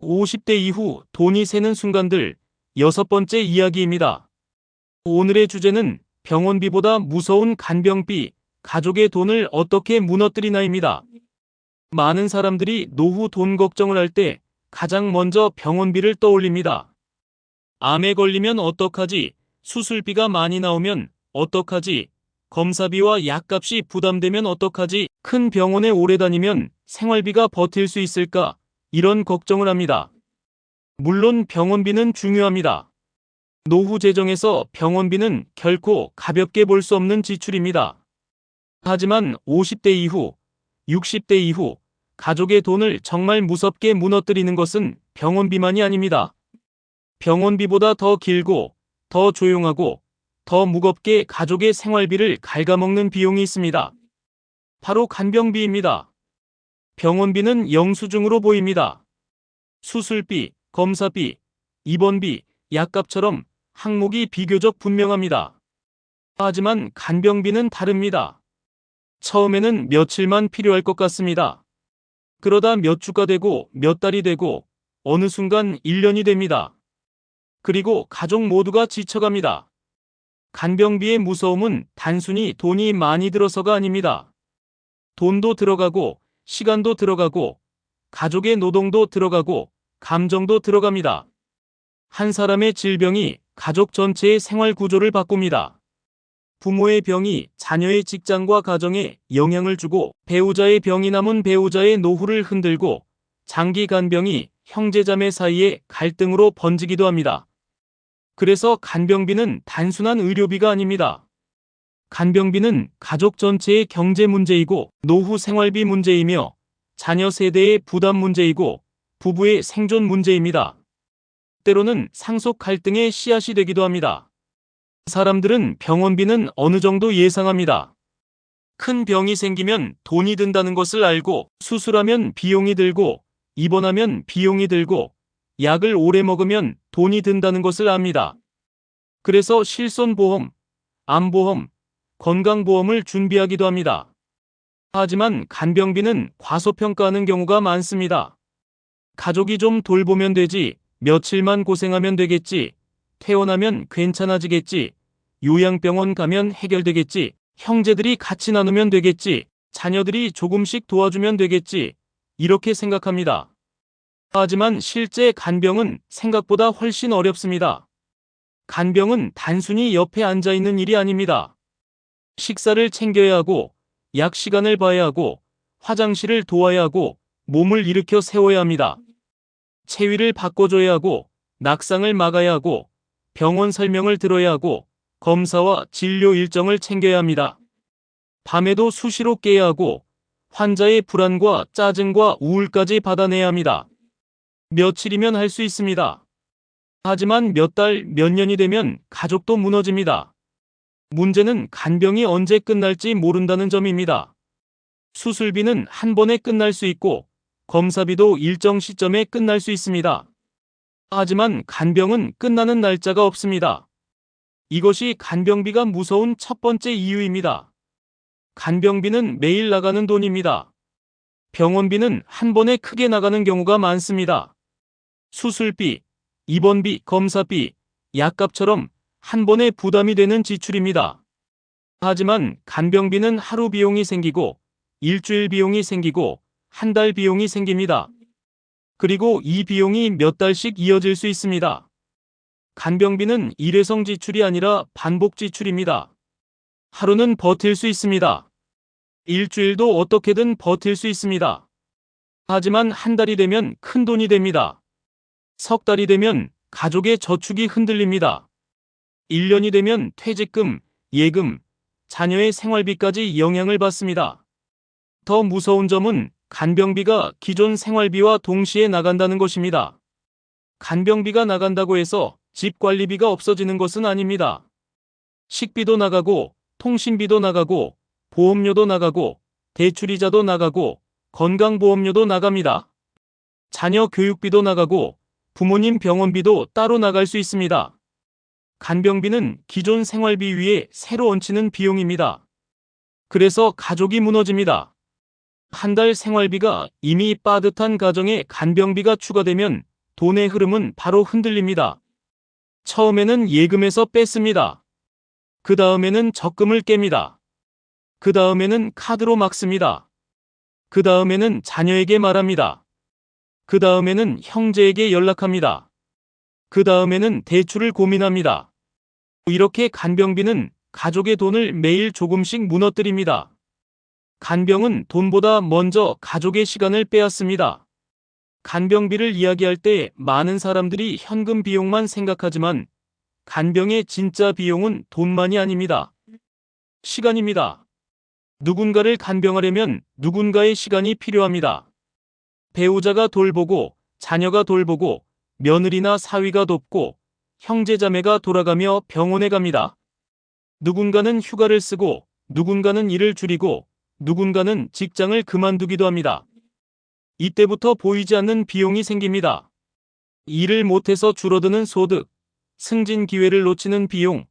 50대 이후 돈이 새는 순간들, 6번째 이야기입니다. 오늘의 주제는 병원비보다 무서운 간병비, 가족의 돈을 어떻게 무너뜨리나입니다. 많은 사람들이 노후 돈 걱정을 할 때 가장 먼저 병원비를 떠올립니다. 암에 걸리면 어떡하지? 수술비가 많이 나오면 어떡하지? 검사비와 약값이 부담되면 어떡하지? 큰 병원에 오래 다니면 생활비가 버틸 수 있을까? 이런 걱정을 합니다. 물론 병원비는 중요합니다. 노후 재정에서 병원비는 결코 가볍게 볼 수 없는 지출입니다. 하지만 50대 이후, 60대 이후 가족의 돈을 정말 무섭게 무너뜨리는 것은 병원비만이 아닙니다. 병원비보다 더 길고, 더 조용하고, 더 무겁게 가족의 생활비를 갉아먹는 비용이 있습니다. 바로 간병비입니다. 병원비는 영수증으로 보입니다. 수술비, 검사비, 입원비, 약값처럼 항목이 비교적 분명합니다. 하지만 간병비는 다릅니다. 처음에는 며칠만 필요할 것 같습니다. 그러다 몇 주가 되고 몇 달이 되고 어느 순간 1년이 됩니다. 그리고 가족 모두가 지쳐갑니다. 간병비의 무서움은 단순히 돈이 많이 들어서가 아닙니다. 돈도 들어가고 시간도 들어가고 가족의 노동도 들어가고 감정도 들어갑니다. 한 사람의 질병이 가족 전체의 생활 구조를 바꿉니다. 부모의 병이 자녀의 직장과 가정에 영향을 주고 배우자의 병이 남은 배우자의 노후를 흔들고 장기 간병이 형제자매 사이에 갈등으로 번지기도 합니다. 그래서 간병비는 단순한 의료비가 아닙니다. 간병비는 가족 전체의 경제 문제이고 노후 생활비 문제이며 자녀 세대의 부담 문제이고 부부의 생존 문제입니다. 때로는 상속 갈등의 씨앗이 되기도 합니다. 사람들은 병원비는 어느 정도 예상합니다. 큰 병이 생기면 돈이 든다는 것을 알고 수술하면 비용이 들고 입원하면 비용이 들고 약을 오래 먹으면 돈이 든다는 것을 압니다. 그래서 실손보험, 암보험, 건강보험을 준비하기도 합니다. 하지만 간병비는 과소평가하는 경우가 많습니다. 가족이 좀 돌보면 되지, 며칠만 고생하면 되겠지, 퇴원하면 괜찮아지겠지, 요양병원 가면 해결되겠지, 형제들이 같이 나누면 되겠지, 자녀들이 조금씩 도와주면 되겠지, 이렇게 생각합니다. 하지만 실제 간병은 생각보다 훨씬 어렵습니다. 간병은 단순히 옆에 앉아있는 일이 아닙니다. 식사를 챙겨야 하고, 약 시간을 봐야 하고, 화장실을 도와야 하고, 몸을 일으켜 세워야 합니다. 체위를 바꿔줘야 하고, 낙상을 막아야 하고, 병원 설명을 들어야 하고, 검사와 진료 일정을 챙겨야 합니다. 밤에도 수시로 깨야 하고, 환자의 불안과 짜증과 우울까지 받아내야 합니다. 며칠이면 할 수 있습니다. 하지만 몇 달, 몇 년이 되면 가족도 무너집니다. 문제는 간병이 언제 끝날지 모른다는 점입니다. 수술비는 한 번에 끝날 수 있고, 검사비도 일정 시점에 끝날 수 있습니다. 하지만 간병은 끝나는 날짜가 없습니다. 이것이 간병비가 무서운 첫 번째 이유입니다. 간병비는 매일 나가는 돈입니다. 병원비는 한 번에 크게 나가는 경우가 많습니다. 수술비, 입원비, 검사비, 약값처럼 한 번에 부담이 되는 지출입니다. 하지만 간병비는 하루 비용이 생기고, 일주일 비용이 생기고, 한 달 비용이 생깁니다. 그리고 이 비용이 몇 달씩 이어질 수 있습니다. 간병비는 일회성 지출이 아니라 반복 지출입니다. 하루는 버틸 수 있습니다. 일주일도 어떻게든 버틸 수 있습니다. 하지만 한 달이 되면 큰 돈이 됩니다. 석 달이 되면 가족의 저축이 흔들립니다. 1년이 되면 퇴직금, 예금, 자녀의 생활비까지 영향을 받습니다. 더 무서운 점은 간병비가 기존 생활비와 동시에 나간다는 것입니다. 간병비가 나간다고 해서 집 관리비가 없어지는 것은 아닙니다. 식비도 나가고, 통신비도 나가고, 보험료도 나가고, 대출이자도 나가고, 건강보험료도 나갑니다. 자녀 교육비도 나가고, 부모님 병원비도 따로 나갈 수 있습니다. 간병비는 기존 생활비 위에 새로 얹히는 비용입니다. 그래서 가족이 무너집니다. 한 달 생활비가 이미 빠듯한 가정에 간병비가 추가되면 돈의 흐름은 바로 흔들립니다. 처음에는 예금에서 뺐습니다. 그 다음에는 적금을 깹니다. 그 다음에는 카드로 막습니다. 그 다음에는 자녀에게 말합니다. 그 다음에는 형제에게 연락합니다. 그 다음에는 대출을 고민합니다. 이렇게 간병비는 가족의 돈을 매일 조금씩 무너뜨립니다. 간병은 돈보다 먼저 가족의 시간을 빼앗습니다. 간병비를 이야기할 때 많은 사람들이 현금 비용만 생각하지만 간병의 진짜 비용은 돈만이 아닙니다. 시간입니다. 누군가를 간병하려면 누군가의 시간이 필요합니다. 배우자가 돌보고, 자녀가 돌보고, 며느리나 사위가 돕고, 형제자매가 돌아가며 병원에 갑니다. 누군가는 휴가를 쓰고, 누군가는 일을 줄이고, 누군가는 직장을 그만두기도 합니다. 이때부터 보이지 않는 비용이 생깁니다. 일을 못해서 줄어드는 소득, 승진 기회를 놓치는 비용,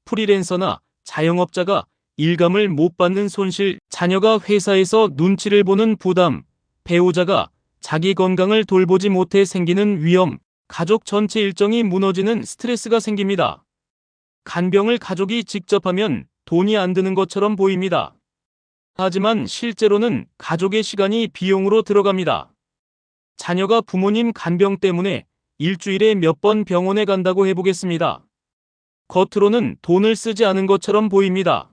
프리랜서나 자영업자가 일감을 못 받는 손실, 자녀가 회사에서 눈치를 보는 부담, 배우자가 자기 건강을 돌보지 못해 생기는 위험, 가족 전체 일정이 무너지는 스트레스가 생깁니다. 간병을 가족이 직접 하면 돈이 안 드는 것처럼 보입니다. 하지만 실제로는 가족의 시간이 비용으로 들어갑니다. 자녀가 부모님 간병 때문에 일주일에 몇 번 병원에 간다고 해보겠습니다. 겉으로는 돈을 쓰지 않은 것처럼 보입니다.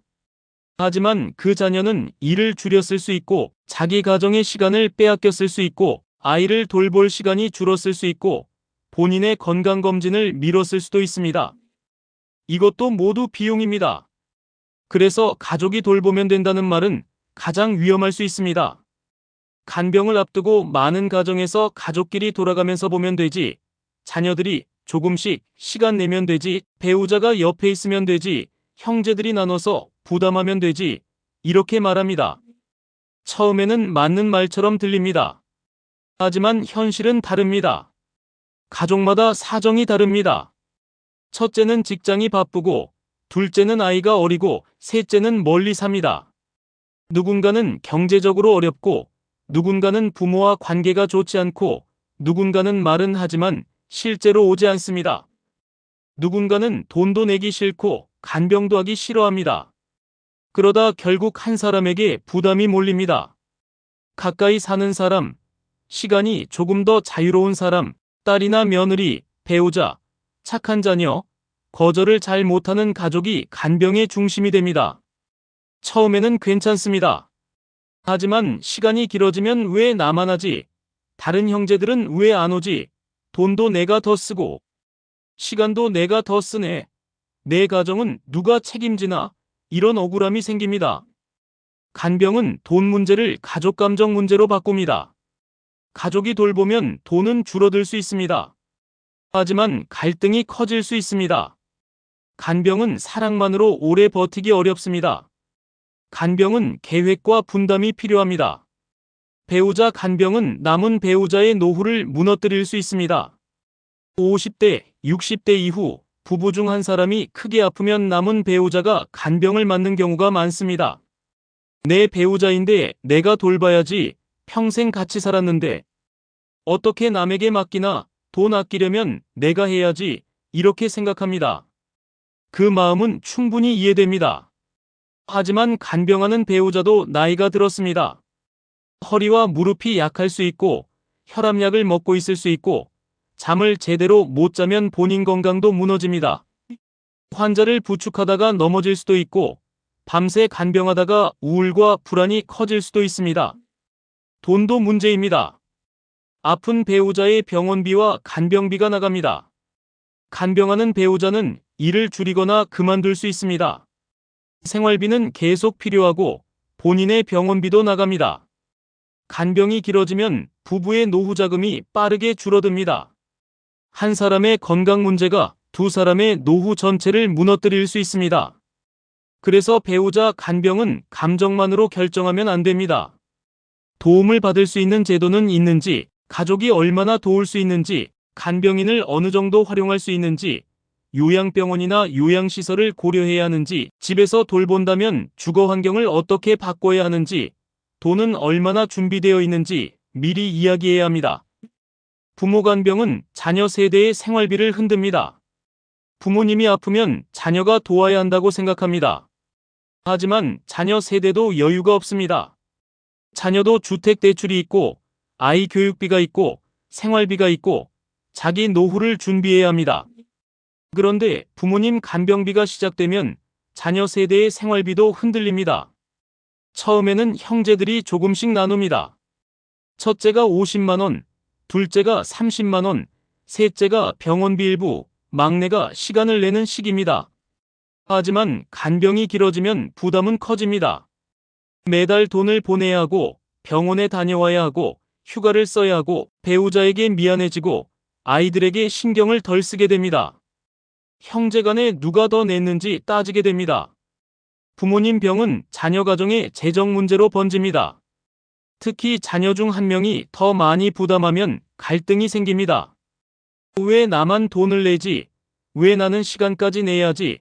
하지만 그 자녀는 일을 줄였을 수 있고, 자기 가정의 시간을 빼앗겼을 수 있고, 아이를 돌볼 시간이 줄었을 수 있고, 본인의 건강검진을 미뤘을 수도 있습니다. 이것도 모두 비용입니다. 그래서 가족이 돌보면 된다는 말은 가장 위험할 수 있습니다. 간병을 앞두고 많은 가정에서 가족끼리 돌아가면서 보면 되지, 자녀들이 조금씩 시간 내면 되지, 배우자가 옆에 있으면 되지, 형제들이 나눠서 부담하면 되지, 이렇게 말합니다. 처음에는 맞는 말처럼 들립니다. 하지만 현실은 다릅니다. 가족마다 사정이 다릅니다. 첫째는 직장이 바쁘고, 둘째는 아이가 어리고, 셋째는 멀리 삽니다. 누군가는 경제적으로 어렵고, 누군가는 부모와 관계가 좋지 않고, 누군가는 말은 하지만 실제로 오지 않습니다. 누군가는 돈도 내기 싫고 간병도 하기 싫어합니다. 그러다 결국 한 사람에게 부담이 몰립니다. 가까이 사는 사람, 시간이 조금 더 자유로운 사람, 딸이나 며느리, 배우자, 착한 자녀, 거절을 잘 못하는 가족이 간병의 중심이 됩니다. 처음에는 괜찮습니다. 하지만 시간이 길어지면 왜 나만 하지? 다른 형제들은 왜 안 오지? 돈도 내가 더 쓰고, 시간도 내가 더 쓰네. 내 가정은 누가 책임지나? 이런 억울함이 생깁니다. 간병은 돈 문제를 가족 감정 문제로 바꿉니다. 가족이 돌보면 돈은 줄어들 수 있습니다. 하지만 갈등이 커질 수 있습니다. 간병은 사랑만으로 오래 버티기 어렵습니다. 간병은 계획과 분담이 필요합니다. 배우자 간병은 남은 배우자의 노후를 무너뜨릴 수 있습니다. 50대, 60대 이후 부부 중 한 사람이 크게 아프면 남은 배우자가 간병을 맡는 경우가 많습니다. 내 배우자인데 내가 돌봐야지, 평생 같이 살았는데 어떻게 남에게 맡기나, 돈 아끼려면 내가 해야지, 이렇게 생각합니다. 그 마음은 충분히 이해됩니다. 하지만 간병하는 배우자도 나이가 들었습니다. 허리와 무릎이 약할 수 있고, 혈압약을 먹고 있을 수 있고, 잠을 제대로 못 자면 본인 건강도 무너집니다. 환자를 부축하다가 넘어질 수도 있고, 밤새 간병하다가 우울과 불안이 커질 수도 있습니다. 돈도 문제입니다. 아픈 배우자의 병원비와 간병비가 나갑니다. 간병하는 배우자는 일을 줄이거나 그만둘 수 있습니다. 생활비는 계속 필요하고 본인의 병원비도 나갑니다. 간병이 길어지면 부부의 노후 자금이 빠르게 줄어듭니다. 한 사람의 건강 문제가 두 사람의 노후 전체를 무너뜨릴 수 있습니다. 그래서 배우자 간병은 감정만으로 결정하면 안 됩니다. 도움을 받을 수 있는 제도는 있는지, 가족이 얼마나 도울 수 있는지, 간병인을 어느 정도 활용할 수 있는지, 요양병원이나 요양시설을 고려해야 하는지, 집에서 돌본다면 주거 환경을 어떻게 바꿔야 하는지, 돈은 얼마나 준비되어 있는지 미리 이야기해야 합니다. 부모 간병은 자녀 세대의 생활비를 흔듭니다. 부모님이 아프면 자녀가 도와야 한다고 생각합니다. 하지만 자녀 세대도 여유가 없습니다. 자녀도 주택 대출이 있고 아이 교육비가 있고 생활비가 있고 자기 노후를 준비해야 합니다. 그런데 부모님 간병비가 시작되면 자녀 세대의 생활비도 흔들립니다. 처음에는 형제들이 조금씩 나눕니다. 첫째가 50만 원, 둘째가 30만 원, 셋째가 병원비 일부, 막내가 시간을 내는 시기입니다. 하지만 간병이 길어지면 부담은 커집니다. 매달 돈을 보내야 하고 병원에 다녀와야 하고 휴가를 써야 하고 배우자에게 미안해지고 아이들에게 신경을 덜 쓰게 됩니다. 형제간에 누가 더 냈는지 따지게 됩니다. 부모님 병은 자녀 가정의 재정 문제로 번집니다. 특히 자녀 중 한 명이 더 많이 부담하면 갈등이 생깁니다. 왜 나만 돈을 내지? 왜 나는 시간까지 내야지?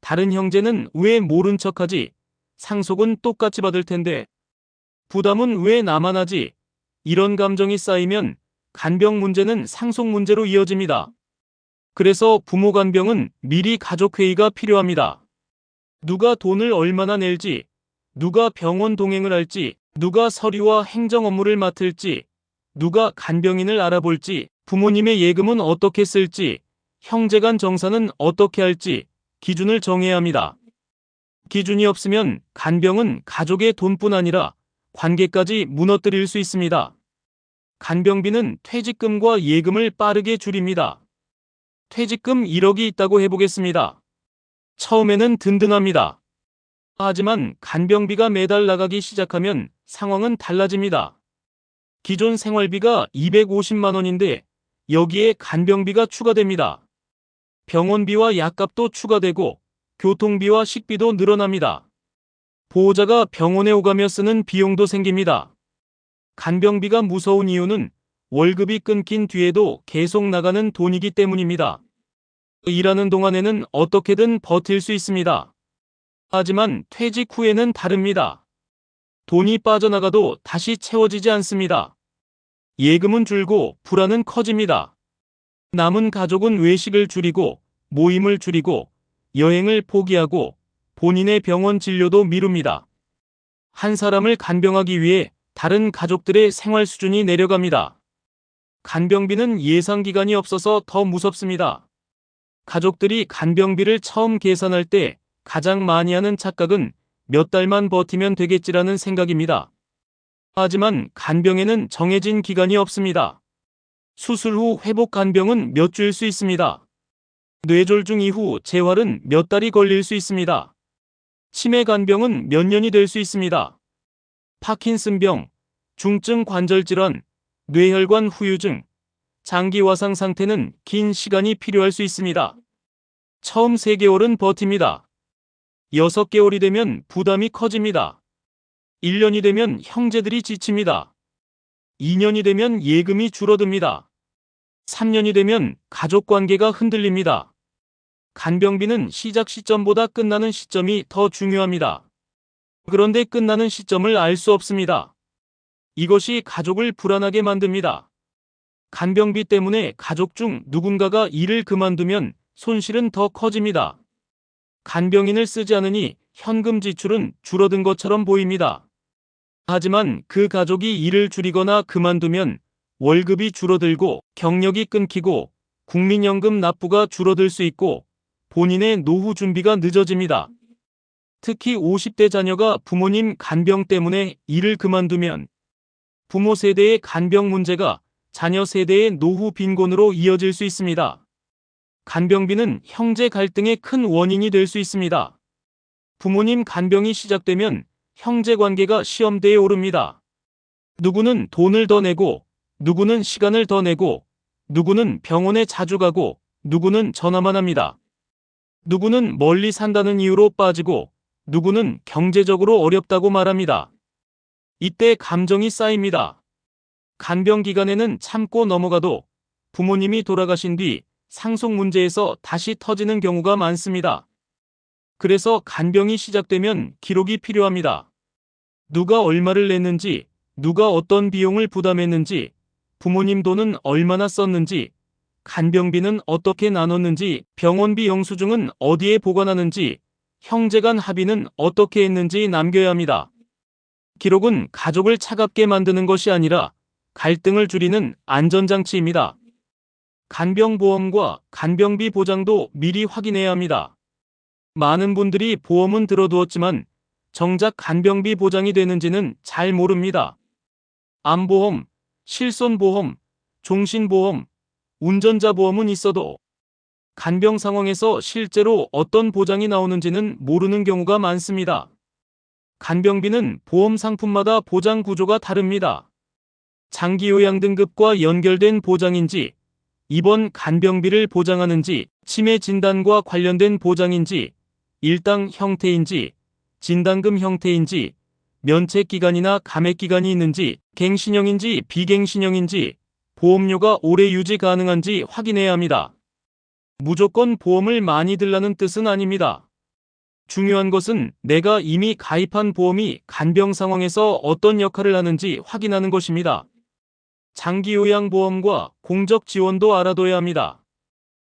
다른 형제는 왜 모른 척하지? 상속은 똑같이 받을 텐데. 부담은 왜 나만 하지? 이런 감정이 쌓이면 간병 문제는 상속 문제로 이어집니다. 그래서 부모 간병은 미리 가족회의가 필요합니다. 누가 돈을 얼마나 낼지, 누가 병원 동행을 할지, 누가 서류와 행정 업무를 맡을지, 누가 간병인을 알아볼지, 부모님의 예금은 어떻게 쓸지, 형제간 정산은 어떻게 할지 기준을 정해야 합니다. 기준이 없으면 간병은 가족의 돈뿐 아니라 관계까지 무너뜨릴 수 있습니다. 간병비는 퇴직금과 예금을 빠르게 줄입니다. 퇴직금 1억이 있다고 해보겠습니다. 처음에는 든든합니다. 하지만 간병비가 매달 나가기 시작하면 상황은 달라집니다. 기존 생활비가 250만 원인데 여기에 간병비가 추가됩니다. 병원비와 약값도 추가되고 교통비와 식비도 늘어납니다. 보호자가 병원에 오가며 쓰는 비용도 생깁니다. 간병비가 무서운 이유는 월급이 끊긴 뒤에도 계속 나가는 돈이기 때문입니다. 일하는 동안에는 어떻게든 버틸 수 있습니다. 하지만 퇴직 후에는 다릅니다. 돈이 빠져나가도 다시 채워지지 않습니다. 예금은 줄고 불안은 커집니다. 남은 가족은 외식을 줄이고 모임을 줄이고 여행을 포기하고 본인의 병원 진료도 미룹니다. 한 사람을 간병하기 위해 다른 가족들의 생활 수준이 내려갑니다. 간병비는 예상 기간이 없어서 더 무섭습니다. 가족들이 간병비를 처음 계산할 때 가장 많이 하는 착각은 몇 달만 버티면 되겠지라는 생각입니다. 하지만 간병에는 정해진 기간이 없습니다. 수술 후 회복 간병은 몇 주일 수 있습니다. 뇌졸중 이후 재활은 몇 달이 걸릴 수 있습니다. 치매 간병은 몇 년이 될 수 있습니다. 파킨슨병, 중증 관절 질환, 뇌혈관 후유증, 장기 화상 상태는 긴 시간이 필요할 수 있습니다. 처음 3개월은 버팁니다. 6개월이 되면 부담이 커집니다. 1년이 되면 형제들이 지칩니다. 2년이 되면 예금이 줄어듭니다. 3년이 되면 가족 관계가 흔들립니다. 간병비는 시작 시점보다 끝나는 시점이 더 중요합니다. 그런데 끝나는 시점을 알 수 없습니다. 이것이 가족을 불안하게 만듭니다. 간병비 때문에 가족 중 누군가가 일을 그만두면 손실은 더 커집니다. 간병인을 쓰지 않으니 현금 지출은 줄어든 것처럼 보입니다. 하지만 그 가족이 일을 줄이거나 그만두면 월급이 줄어들고 경력이 끊기고 국민연금 납부가 줄어들 수 있고 본인의 노후 준비가 늦어집니다. 특히 50대 자녀가 부모님 간병 때문에 일을 그만두면 부모 세대의 간병 문제가 자녀 세대의 노후 빈곤으로 이어질 수 있습니다. 간병비는 형제 갈등의 큰 원인이 될 수 있습니다. 부모님 간병이 시작되면 형제 관계가 시험대에 오릅니다. 누구는 돈을 더 내고, 누구는 시간을 더 내고, 누구는 병원에 자주 가고, 누구는 전화만 합니다. 누구는 멀리 산다는 이유로 빠지고, 누구는 경제적으로 어렵다고 말합니다. 이때 감정이 쌓입니다. 간병 기간에는 참고 넘어가도 부모님이 돌아가신 뒤 상속 문제에서 다시 터지는 경우가 많습니다. 그래서 간병이 시작되면 기록이 필요합니다. 누가 얼마를 냈는지, 누가 어떤 비용을 부담했는지, 부모님 돈은 얼마나 썼는지, 간병비는 어떻게 나눴는지, 병원비 영수증은 어디에 보관하는지, 형제간 합의는 어떻게 했는지 남겨야 합니다. 기록은 가족을 차갑게 만드는 것이 아니라 갈등을 줄이는 안전장치입니다. 간병보험과 간병비 보장도 미리 확인해야 합니다. 많은 분들이 보험은 들어두었지만 정작 간병비 보장이 되는지는 잘 모릅니다. 암보험, 실손보험, 종신보험, 운전자 보험은 있어도 간병 상황에서 실제로 어떤 보장이 나오는지는 모르는 경우가 많습니다. 간병비는 보험 상품마다 보장 구조가 다릅니다. 장기요양 등급과 연결된 보장인지, 입원 간병비를 보장하는지, 치매 진단과 관련된 보장인지, 일당 형태인지, 진단금 형태인지, 면책기간이나 감액기간이 있는지, 갱신형인지 비갱신형인지, 보험료가 오래 유지 가능한지 확인해야 합니다. 무조건 보험을 많이 들라는 뜻은 아닙니다. 중요한 것은 내가 이미 가입한 보험이 간병 상황에서 어떤 역할을 하는지 확인하는 것입니다. 장기요양보험과 공적 지원도 알아둬야 합니다.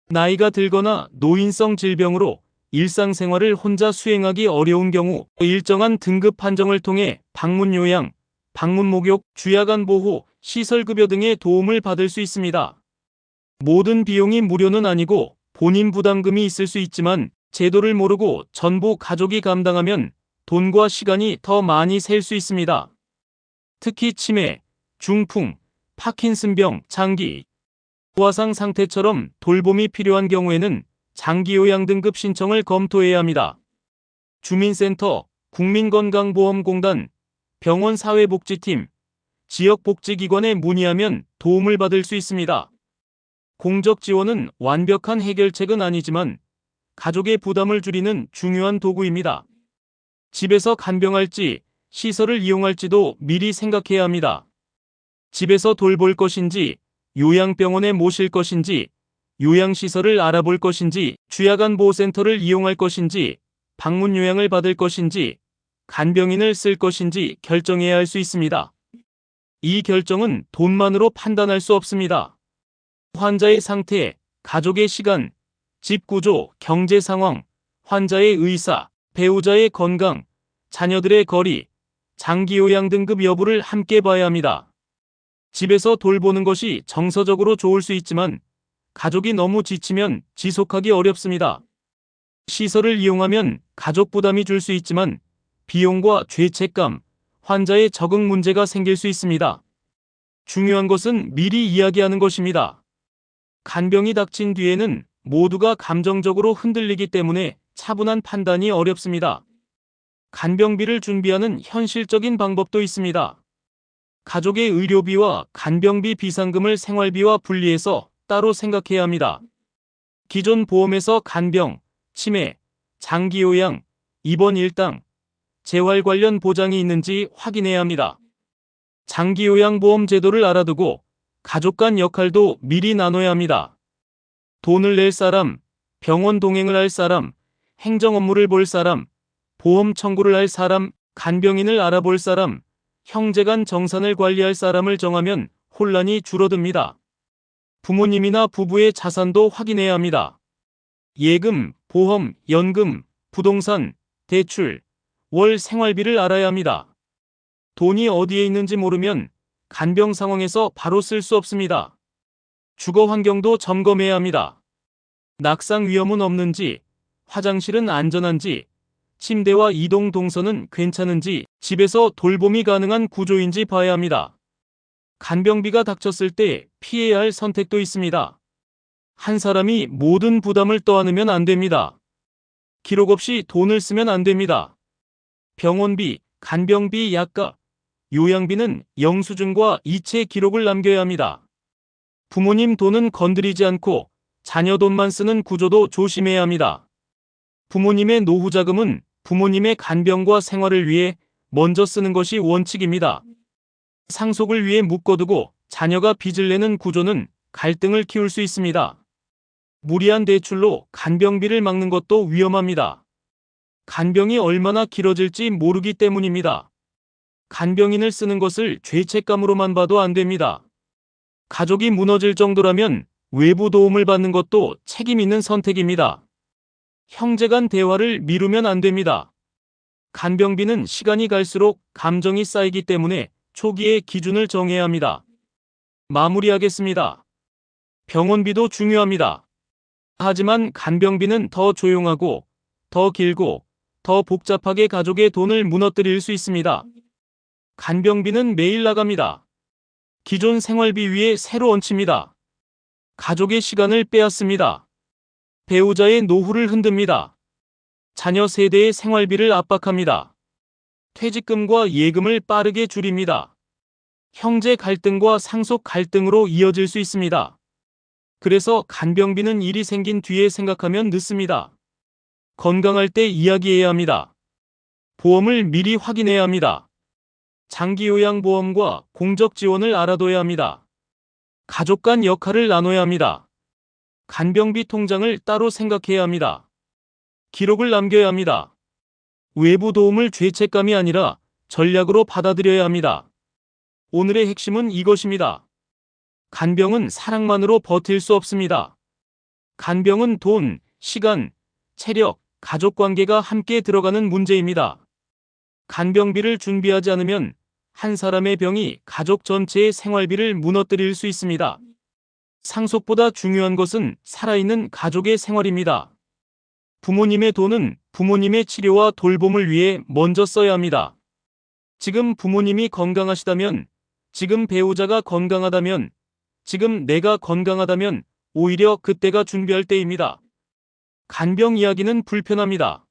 나이가 들거나 노인성 질병으로 일상생활을 혼자 수행하기 어려운 경우 일정한 등급 판정을 통해 방문요양, 방문목욕, 주야간 보호, 시설급여 등의 도움을 받을 수 있습니다. 모든 비용이 무료는 아니고 본인 부담금이 있을 수 있지만 제도를 모르고 전부 가족이 감당하면 돈과 시간이 더 많이 셀 수 있습니다. 특히 치매, 중풍, 파킨슨병, 장기, 후화상 상태처럼 돌봄이 필요한 경우에는 장기요양 등급 신청을 검토해야 합니다. 주민센터, 국민건강보험공단, 병원 사회복지팀, 지역복지기관에 문의하면 도움을 받을 수 있습니다. 공적 지원은 완벽한 해결책은 아니지만 가족의 부담을 줄이는 중요한 도구입니다. 집에서 간병할지, 시설을 이용할지도 미리 생각해야 합니다. 집에서 돌볼 것인지, 요양병원에 모실 것인지, 요양시설을 알아볼 것인지, 주야간 보호센터를 이용할 것인지, 방문 요양을 받을 것인지, 간병인을 쓸 것인지 결정해야 할 수 있습니다. 이 결정은 돈만으로 판단할 수 없습니다. 환자의 상태, 가족의 시간, 집 구조, 경제 상황, 환자의 의사, 배우자의 건강, 자녀들의 거리, 장기요양 등급 여부를 함께 봐야 합니다. 집에서 돌보는 것이 정서적으로 좋을 수 있지만 가족이 너무 지치면 지속하기 어렵습니다. 시설을 이용하면 가족 부담이 줄 수 있지만 비용과 죄책감, 환자의 적응 문제가 생길 수 있습니다. 중요한 것은 미리 이야기하는 것입니다. 간병이 닥친 뒤에는 모두가 감정적으로 흔들리기 때문에 차분한 판단이 어렵습니다. 간병비를 준비하는 현실적인 방법도 있습니다. 가족의 의료비와 간병비 비상금을 생활비와 분리해서 따로 생각해야 합니다. 기존 보험에서 간병, 치매, 장기요양, 입원 일당, 재활 관련 보장이 있는지 확인해야 합니다. 장기요양보험 제도를 알아두고 가족 간 역할도 미리 나눠야 합니다. 돈을 낼 사람, 병원 동행을 할 사람, 행정 업무를 볼 사람, 보험 청구를 할 사람, 간병인을 알아볼 사람, 형제간 정산을 관리할 사람을 정하면 혼란이 줄어듭니다. 부모님이나 부부의 자산도 확인해야 합니다. 예금, 보험, 연금, 부동산, 대출, 월 생활비를 알아야 합니다. 돈이 어디에 있는지 모르면 간병 상황에서 바로 쓸 수 없습니다. 주거 환경도 점검해야 합니다. 낙상 위험은 없는지, 화장실은 안전한지, 침대와 이동 동선은 괜찮은지, 집에서 돌봄이 가능한 구조인지 봐야 합니다. 간병비가 닥쳤을 때 피해야 할 선택도 있습니다. 한 사람이 모든 부담을 떠안으면 안 됩니다. 기록 없이 돈을 쓰면 안 됩니다. 병원비, 간병비, 약값, 요양비는 영수증과 이체 기록을 남겨야 합니다. 부모님 돈은 건드리지 않고 자녀 돈만 쓰는 구조도 조심해야 합니다. 부모님의 노후 자금은 부모님의 간병과 생활을 위해 먼저 쓰는 것이 원칙입니다. 상속을 위해 묶어두고 자녀가 빚을 내는 구조는 갈등을 키울 수 있습니다. 무리한 대출로 간병비를 막는 것도 위험합니다. 간병이 얼마나 길어질지 모르기 때문입니다. 간병인을 쓰는 것을 죄책감으로만 봐도 안 됩니다. 가족이 무너질 정도라면 외부 도움을 받는 것도 책임 있는 선택입니다. 형제 간 대화를 미루면 안 됩니다. 간병비는 시간이 갈수록 감정이 쌓이기 때문에 초기에 기준을 정해야 합니다. 마무리하겠습니다. 병원비도 중요합니다. 하지만 간병비는 더 조용하고, 더 길고, 더 복잡하게 가족의 돈을 무너뜨릴 수 있습니다. 간병비는 매일 나갑니다. 기존 생활비 위에 새로 얹힙니다. 가족의 시간을 빼앗습니다. 배우자의 노후를 흔듭니다. 자녀 세대의 생활비를 압박합니다. 퇴직금과 예금을 빠르게 줄입니다. 형제 갈등과 상속 갈등으로 이어질 수 있습니다. 그래서 간병비는 일이 생긴 뒤에 생각하면 늦습니다. 건강할 때 이야기해야 합니다. 보험을 미리 확인해야 합니다. 장기요양보험과 공적 지원을 알아둬야 합니다. 가족 간 역할을 나눠야 합니다. 간병비 통장을 따로 생각해야 합니다. 기록을 남겨야 합니다. 외부 도움을 죄책감이 아니라 전략으로 받아들여야 합니다. 오늘의 핵심은 이것입니다. 간병은 사랑만으로 버틸 수 없습니다. 간병은 돈, 시간, 체력, 가족관계가 함께 들어가는 문제입니다. 간병비를 준비하지 않으면 한 사람의 병이 가족 전체의 생활비를 무너뜨릴 수 있습니다. 상속보다 중요한 것은 살아있는 가족의 생활입니다. 부모님의 돈은 부모님의 치료와 돌봄을 위해 먼저 써야 합니다. 지금 부모님이 건강하시다면, 지금 배우자가 건강하다면, 지금 내가 건강하다면 오히려 그때가 준비할 때입니다. 간병 이야기는 불편합니다.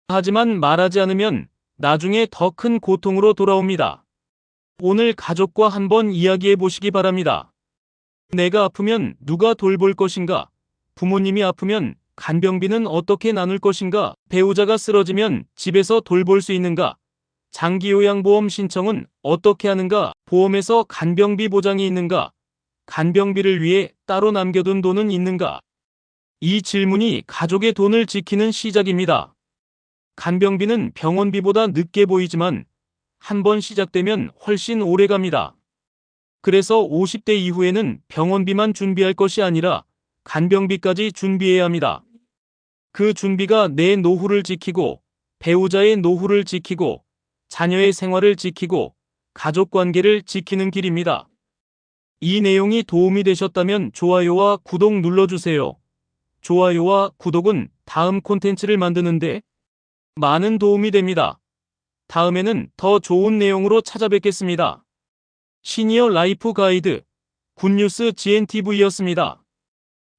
하지만 말하지 않으면 나중에 더 큰 고통으로 돌아옵니다. 오늘 가족과 한번 이야기해 보시기 바랍니다. 내가 아프면 누가 돌볼 것인가? 부모님이 아프면 간병비는 어떻게 나눌 것인가? 배우자가 쓰러지면 집에서 돌볼 수 있는가? 장기요양보험 신청은 어떻게 하는가? 보험에서 간병비 보장이 있는가? 간병비를 위해 따로 남겨둔 돈은 있는가? 이 질문이 가족의 돈을 지키는 시작입니다. 간병비는 병원비보다 늦게 보이지만 한 번 시작되면 훨씬 오래 갑니다. 그래서 50대 이후에는 병원비만 준비할 것이 아니라 간병비까지 준비해야 합니다. 그 준비가 내 노후를 지키고, 배우자의 노후를 지키고, 자녀의 생활을 지키고, 가족 관계를 지키는 길입니다. 이 내용이 도움이 되셨다면 좋아요와 구독 눌러주세요. 좋아요와 구독은 다음 콘텐츠를 만드는데 많은 도움이 됩니다. 다음에는 더 좋은 내용으로 찾아뵙겠습니다. 시니어 라이프 가이드 굿뉴스 GNTV였습니다.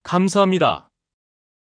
감사합니다.